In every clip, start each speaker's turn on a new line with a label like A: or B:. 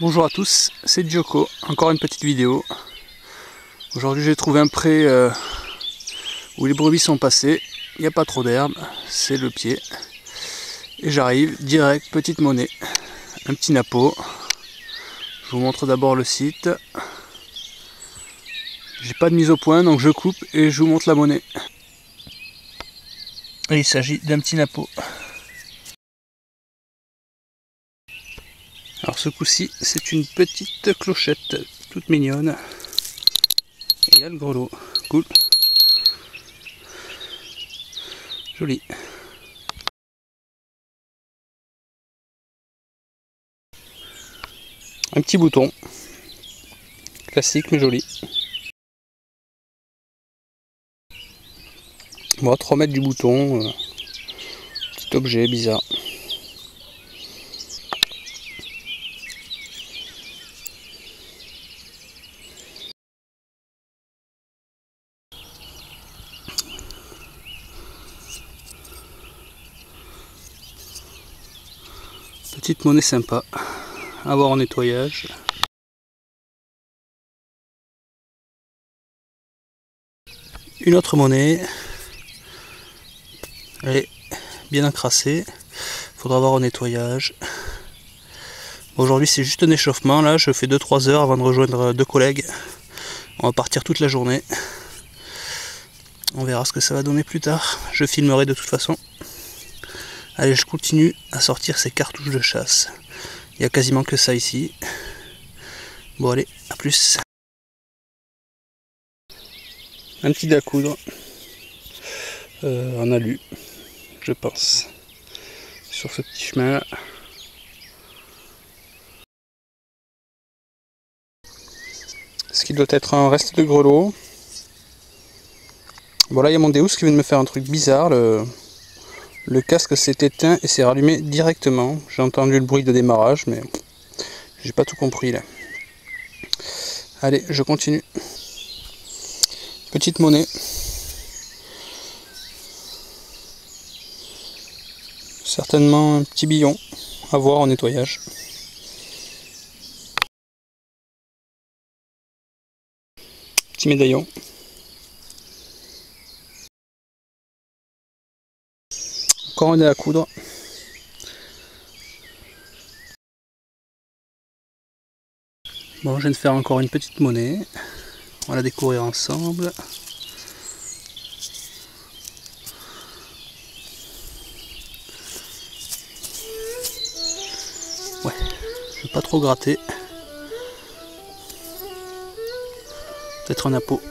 A: Bonjour à tous, c'est Djoko, encore une petite vidéo. Aujourd'hui j'ai trouvé un pré où les brebis sont passées, il n'y a pas trop d'herbe, c'est le pied. Et j'arrive direct, petite monnaie, un petit napeau. Je vous montre d'abord le site. J'ai pas de mise au point donc je coupe et je vous montre la monnaie. Et il s'agit d'un petit napeau. Alors ce coup-ci, c'est une petite clochette, toute mignonne. Et il y a le grelot, cool. Joli. Un petit bouton, classique mais joli. Bon, 3 mètres du bouton, petit objet bizarre. Petite monnaie sympa à avoir en nettoyage. Une autre monnaie, elle est bien encrassée, faudra avoir au nettoyage. Aujourd'hui c'est juste un échauffement, là je fais 2-3 heures avant de rejoindre 2 collègues. On va partir toute la journée. On verra ce que ça va donner plus tard, je filmerai de toute façon. Allez, je continue à sortir ces cartouches de chasse. Il n'y a quasiment que ça ici. Bon allez, à plus. Un petit dé à coudre. En alu, je pense. Sur ce petit chemin là. Ce qui doit être un reste de grelot. Bon là il y a mon Deus qui vient de me faire un truc bizarre. Le casque s'est éteint et s'est rallumé directement. J'ai entendu le bruit de démarrage, mais j'ai pas tout compris là. Allez, je continue. Petite monnaie. Certainement un petit billon à voir en nettoyage. Petit médaillon. Encore un dé à coudre. Bon, je viens de faire encore une petite monnaie. On va la découvrir ensemble. Ouais, je vais pas trop gratter. Peut-être un napeau.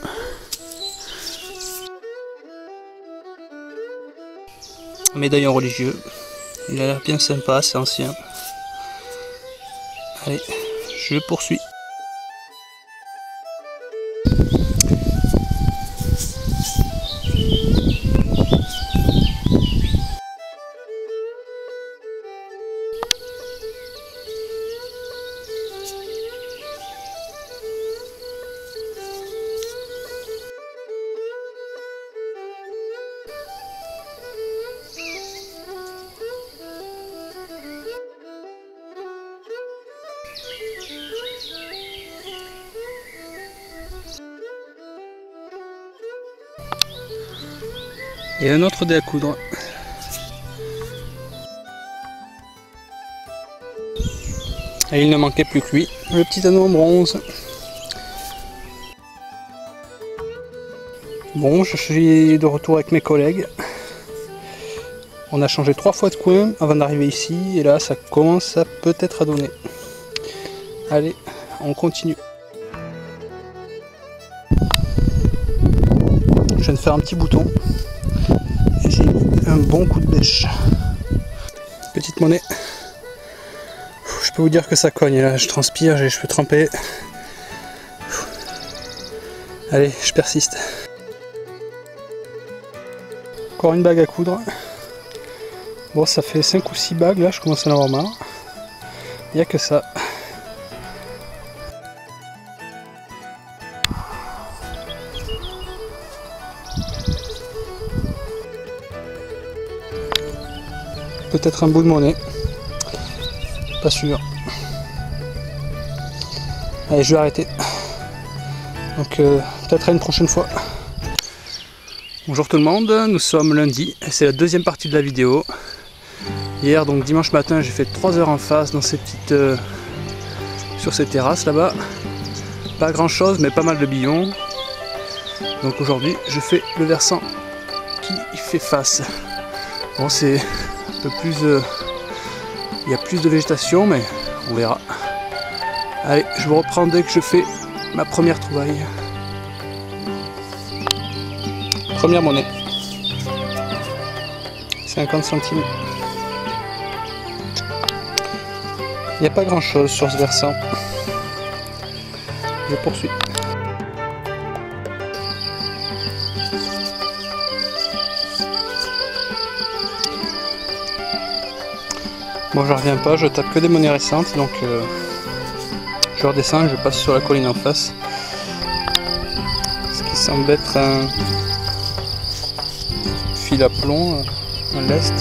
A: Un médaillon religieux. Il a l'air bien sympa, c'est ancien. Allez, je poursuis. Et un autre dé à coudre. Et il ne manquait plus que lui, le petit anneau en bronze. Bon, je suis de retour avec mes collègues. On a changé 3 fois de coin avant d'arriver ici, et là ça commence à peut-être à donner. Allez, on continue. Je viens de faire un petit bouton. Et j'ai mis un bon coup de bêche. Petite monnaie. Je peux vous dire que ça cogne là, je transpire, j'ai les cheveux trempés. Allez, je persiste. Encore une bague à coudre. Bon, ça fait 5 ou 6 bagues là, je commence à en avoir marre. Il n'y a que ça. Peut-être un bout de monnaie. Pas sûr. Allez, je vais arrêter. Donc peut-être à une prochaine fois. Bonjour tout le monde, nous sommes lundi et c'est la deuxième partie de la vidéo. Hier, donc dimanche matin, j'ai fait 3 heures en face dans ces petites, sur ces terrasses là-bas. Pas grand chose mais pas mal de billons. Donc aujourd'hui je fais le versant qui fait face. Bon, c'est un peu plus... il y a plus de végétation mais on verra. Allez, je vous reprends dès que je fais ma première trouvaille. Première monnaie. 50 centimes. Il n'y a pas grand chose sur ce versant. Je poursuis. Bon, je reviens pas, je tape que des monnaies récentes, donc je redescends, je passe sur la colline en face. Ce qui semble être un fil à plomb, un lest.